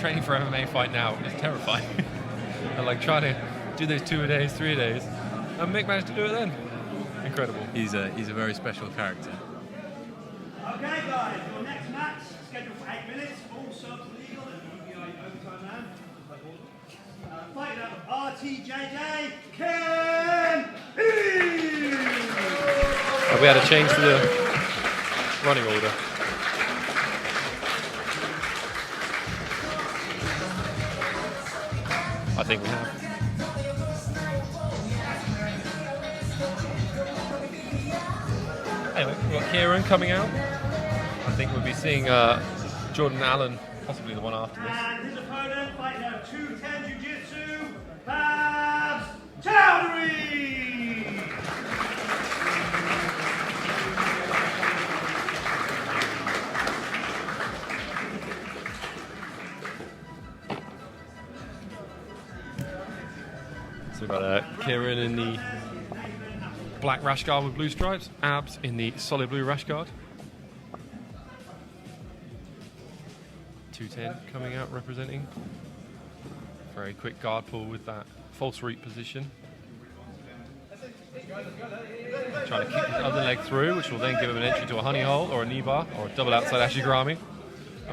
training for an MMA fight now is terrifying. And like trying to do those 2 a days, 3 a days, and Mick managed to do it then. Incredible. He's a very special character. Okay, guys, your next match scheduled for 8 minutes. All subs legal and UBI overtime round. Fighting out of RTJJ, Ken E! Have we had a change to the running order? I think we have. Anyway, we've got Kieran coming out. I think we'll be seeing Jordan Allen, possibly the one after this. And his opponent fighting out of 210 Jiu-Jitsu, Babs Choudary! So we've got Kieran in the black rash guard with blue stripes, Abs in the solid blue rash guard. 210 coming out representing. Very quick guard pull with that false reap position. Trying to kick the other leg through, which will then give him an entry to a honey hole or a knee bar or a double outside ashigarami.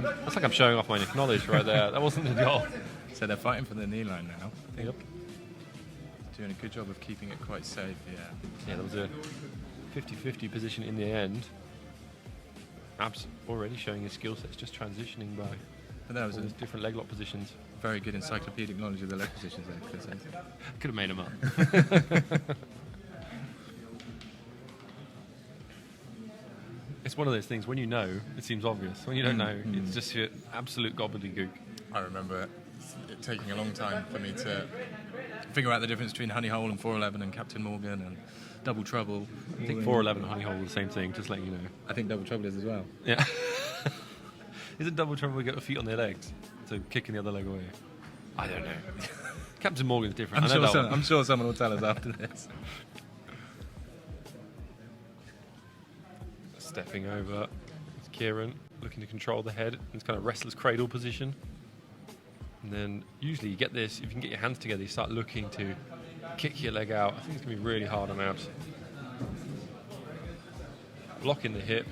That's like I'm showing off my knowledge right there. That wasn't the goal. So they're fighting for the knee line now. Yep. Doing a good job of keeping it quite safe, yeah. Yeah, there was a 50-50 position in the end. Abs already showing his skill sets, just transitioning by But that was all a these different leg lock positions. very good encyclopedic knowledge of the leg positions there, Chris. Could have made him up. It's one of those things, when you know, it seems obvious. When you don't know, it's just your absolute gobbledygook. I remember it taking a long time for me to figure out the difference between Honey Hole and 411 and Captain Morgan and Double Trouble. I think 411 and Honey Hole are the same thing, just letting you know. I think Double Trouble is as well. Yeah. Isn't Double Trouble we get the feet on their legs? So kicking the other leg away? I don't know. Captain Morgan's different. I'm sure someone will tell us after this. Stepping over, it's Kieran looking to control the head in this kind of restless cradle position. And then usually you get this, if you can get your hands together, you start looking to kick your leg out. I think it's going to be really hard on Abs. Blocking the hip.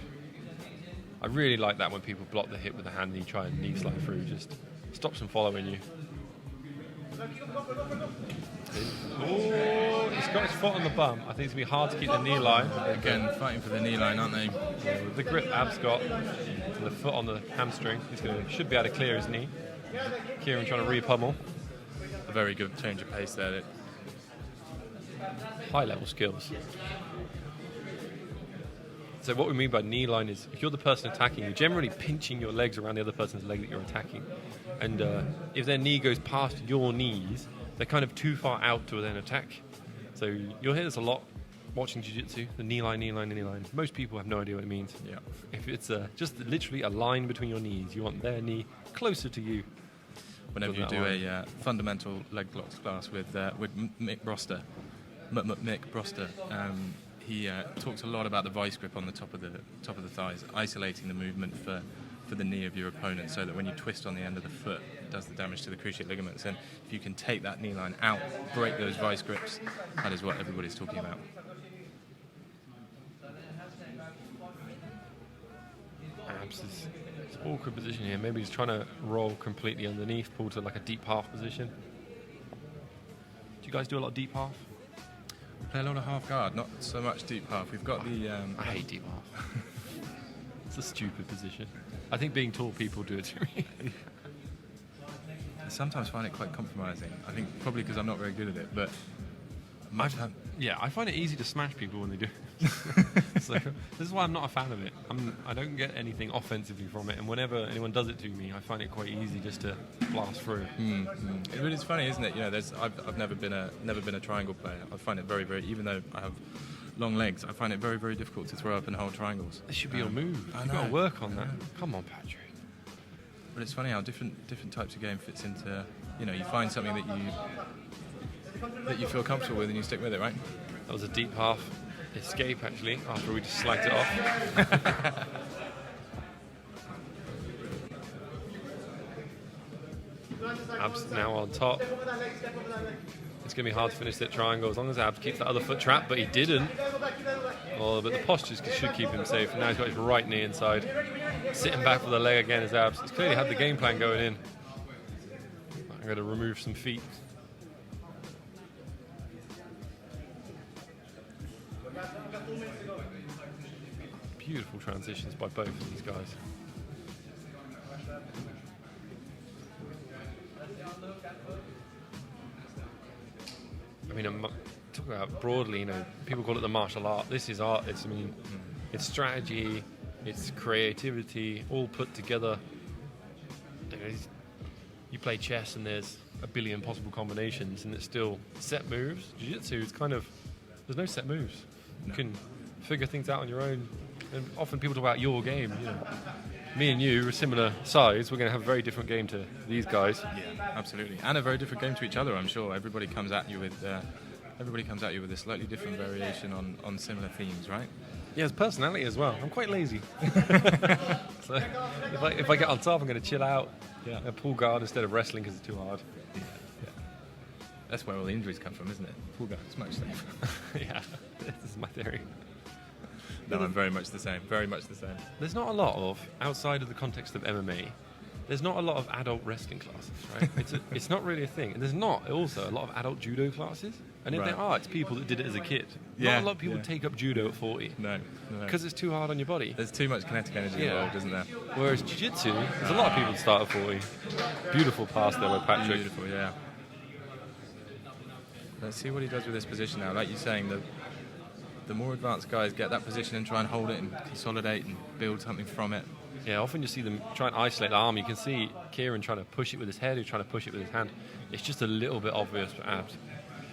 I really like that when people block the hip with the hand and you try and knee slide through. Just stops them following you. Oh, he's got his foot on the bum. I think it's going to be hard to keep the knee line. Again, fighting for the knee line, aren't they? Yeah, with the grip Ab's got, and the foot on the hamstring, should be able to clear his knee. Kieran trying to re-pummel. A very good change of pace there. High level skills. So what we mean by knee line is, if you're the person attacking, you're generally pinching your legs around the other person's leg that you're attacking. And if their knee goes past your knees, they're kind of too far out to then attack. So you'll hear this a lot watching jiu-jitsu, the knee line, knee line, knee line. Most people have no idea what it means. Yeah. If it's just literally a line between your knees, you want their knee closer to you. Whenever you do a fundamental leg locks class with Mick Broster, Mick Broster, he talks a lot about the vice grip on the top of the thighs, isolating the movement for the knee of your opponent, so that when you twist on the end of the foot, it does the damage to the cruciate ligaments. And if you can take that knee line out, break those vice grips, that is what everybody's talking about. Abs is awkward position here. Maybe he's trying to roll completely underneath, pull to like a deep half position. Do you guys do a lot of deep half? We play a lot of half guard, not so much deep half. We've got the... I hate deep half. It's a stupid position. I think being tall people do it to me. I sometimes find it quite compromising. I think probably because I'm not very good at it, but... I find it easy to smash people when they do. So this is why I'm not a fan of it. I don't get anything offensively from it, and whenever anyone does it to me, I find it quite easy just to blast through. But it's funny, isn't it? You know, I've never been a triangle player. I find it very, very, even though I have long legs, I find it very, very difficult to throw up and hold triangles. This should be your move. You've got to work on that. Come on, Patrick. But it's funny how different types of game fits into. You know, you find something that you feel comfortable with and you stick with it, right? That was a deep half escape, actually, after we just slagged it off. Abs now on top. It's going to be hard to finish that triangle as long as Abs keeps that other foot trapped, but he didn't. Oh, but the posture should keep him safe. And now he's got his right knee inside. Sitting back for the leg again is Abs. He's clearly had the game plan going in. I'm going to remove some feet. Beautiful transitions by both of these guys. I mean, talk about broadly, people call it the martial art. This is art. It's strategy, it's creativity, all put together. You play chess and there's a billion possible combinations, and it's still set moves. Jiu-jitsu is there's no set moves. You can figure things out on your own. And often people talk about your game. Me and you are similar size. We're going to have a very different game to these guys. Yeah, absolutely, and a very different game to each other. I'm sure everybody comes at you with a slightly different variation on similar themes, right? Yeah, it's personality as well. I'm quite lazy. So if I get on top, I'm going to chill out. Yeah, pull guard instead of wrestling because it's too hard. Yeah. That's where all the injuries come from, isn't it? Pull guard is much safer. Yeah, this is my theory. No, I'm very much the same. Very much the same. There's not a lot of, outside of the context of MMA, there's not a lot of adult wrestling classes, right? It's not really a thing. And there's not also a lot of adult judo classes. And if there are, it's people that did it as a kid. Not a lot of people take up judo at 40. No. Because it's too hard on your body. There's too much kinetic energy involved, isn't there? Whereas jiu-jitsu, there's a lot of people that start at 40. Beautiful pass there by Patrick. Beautiful, yeah. Let's see what he does with this position now. Like you're saying, the more advanced guys get that position and try and hold it and consolidate and build something from it. Yeah, often you see them try and isolate the arm. You can see Kieran trying to push it with his head, he's trying to push it with his hand. It's just a little bit obvious for Abs.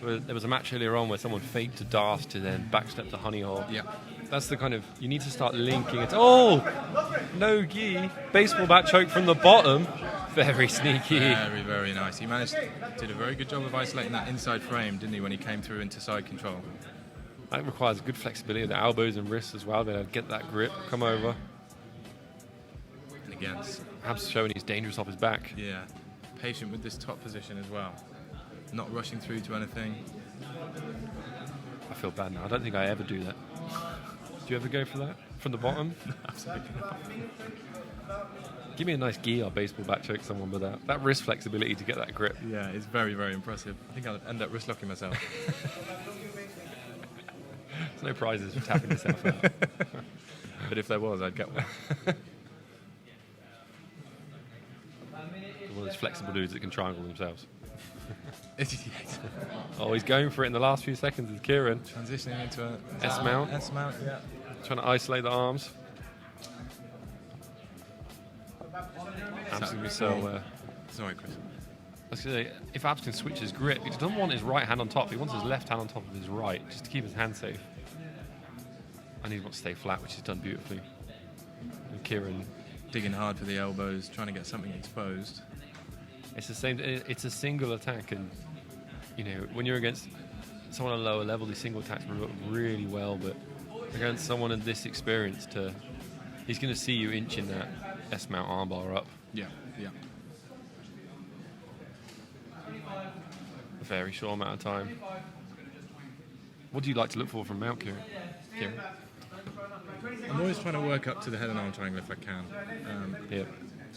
There was a match earlier on where someone faked to dart to then backstep to honey hole. Yeah. That's the kind of, you need to start linking it. Oh! No gi. Baseball bat choke from the bottom. Very sneaky. Very, very nice. He did a very good job of isolating that inside frame, didn't he, when he came through into side control. That requires good flexibility of the elbows and wrists as well. They'll get that grip, come over. And again, Abs showing he's dangerous off his back. Yeah. Patient with this top position as well. Not rushing through to anything. I feel bad now. I don't think I ever do that. Do you ever go for that? From the bottom? Absolutely not. Give me a nice gi or baseball back choke someone with that. That wrist flexibility to get that grip. Yeah, it's very, very impressive. I think I'll end up wrist locking myself. There's no prizes for tapping yourself out. But if there was, I'd get one. One of those flexible dudes that can triangle themselves. Yeah. Oh, he's going for it in the last few seconds with Kieran. Transitioning into a S-mount. S-mount, yeah. Trying to isolate the arms. Abs can be so... Sorry, Chris. I was gonna say, if Abs can switch his grip, he doesn't want his right hand on top. He wants his left hand on top of his right, just to keep his hand safe. And he wants to stay flat, which he's done beautifully. And Kieran... Digging hard for the elbows, trying to get something exposed. It's the same. It's a single attack, and when you're against someone at a lower level, these single attacks work really well. But against someone in this experience, he's going to see you inching that S-mount armbar up. Yeah. A very short amount of time. What do you like to look for from mount, Kieran? I'm always trying to work up to the head and arm triangle if I can. Yep.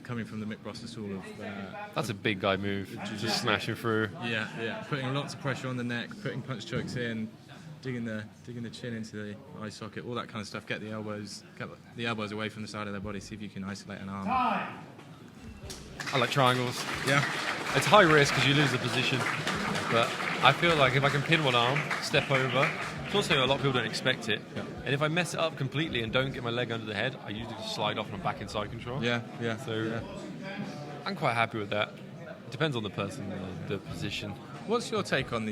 Coming from the Mick Broster school of... That's a big guy move, just smashing through. Yeah. Putting lots of pressure on the neck, putting punch chokes in, digging the chin into the eye socket, all that kind of stuff. Get the elbows away from the side of their body, see if you can isolate an arm. I like triangles. Yeah. It's high risk because you lose the position, but I feel like if I can pin one arm, step over, it's also a lot of people don't expect it. Yeah. And if I mess it up completely and don't get my leg under the head, I usually just slide off and I'm back in side control. Yeah. So I'm quite happy with that. It depends on the person, the position. What's your take on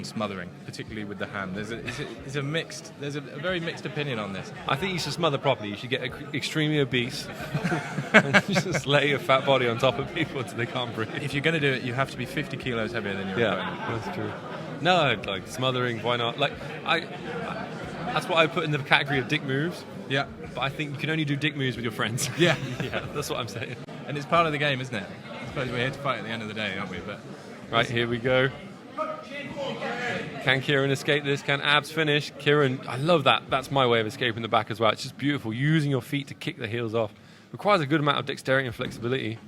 smothering, particularly with the hand? There's a very mixed opinion on this. I think you should smother properly. You should get extremely obese and just lay your fat body on top of people until they can't breathe. If you're going to do it, you have to be 50 kilos heavier than your opponent. Yeah, that's true. No, like smothering, why not? Like that's what I put in the category of dick moves. Yeah. But I think you can only do dick moves with your friends. Yeah. Yeah, that's what I'm saying. And it's part of the game, isn't it? suppose we're here to fight at the end of the day, aren't we? But Right, here we go. Can Kieran escape this? Can Abs finish? Kieran, I love that. That's my way of escaping the back as well. It's just beautiful. Using your feet to kick the heels off. Requires a good amount of dexterity and flexibility.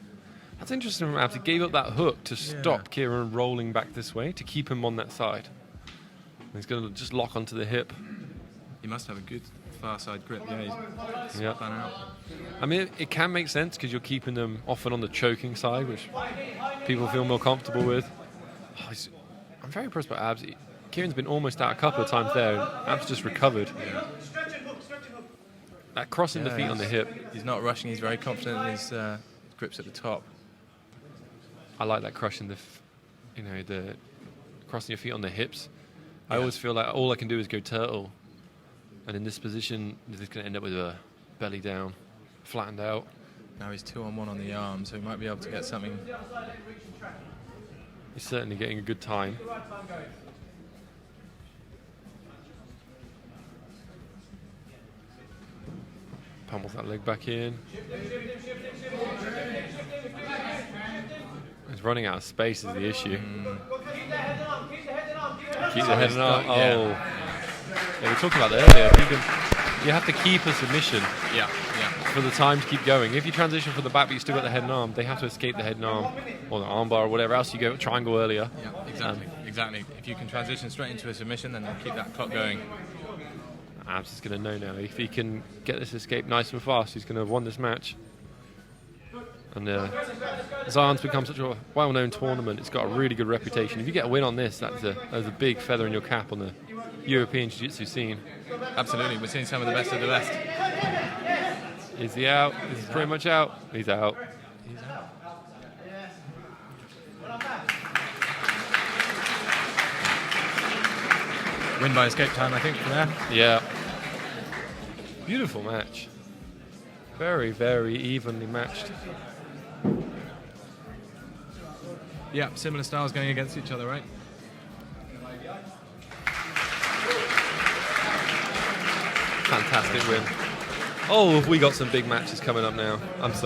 That's interesting from Abs. He gave up that hook to stop Kieran rolling back this way, to keep him on that side. And he's going to just lock onto the hip. he must have a good far side grip. Yeah, he's plan out. I mean, it can make sense because you're keeping them often on the choking side, which people feel more comfortable with. Oh, I'm very impressed by Abs. Kieran's been almost out a couple of times there, and Abs just recovered. Yeah. That crossing the feet on the hip. He's not rushing. He's very confident in his grips at the top. I like that crushing the crossing your feet on the hips. I always feel like all I can do is go turtle, and in this position, this is going to end up with a belly down, flattened out. Now he's 2-on-1 on the arm, so he might be able to get something. He's certainly getting a good time. Pummels that leg back in. He's running out of space is the issue. Keep the head and arm. Oh. Yeah, we were talking about that earlier. You have to keep a submission for the time to keep going. If you transition from the back but you still got the head and arm, they have to escape the head and arm or the arm bar or whatever else you go triangle earlier. Yeah, exactly. If you can transition straight into a submission, then they'll keep that clock going. Abs is going to know now. If he can get this escape nice and fast, he's going to have won this match. And Zion's become such a well-known tournament. It's got a really good reputation. If you get a win on this, that's a big feather in your cap on the European Jiu-Jitsu scene. Absolutely. We're seeing some of the best of the best. Is he out? He's pretty much out. He's out. Win by escape time, I think, from there. Yeah. Beautiful match. Very, very evenly matched. Yeah, similar styles going against each other, right? Fantastic win. Oh, have we got some big matches coming up now. I'm so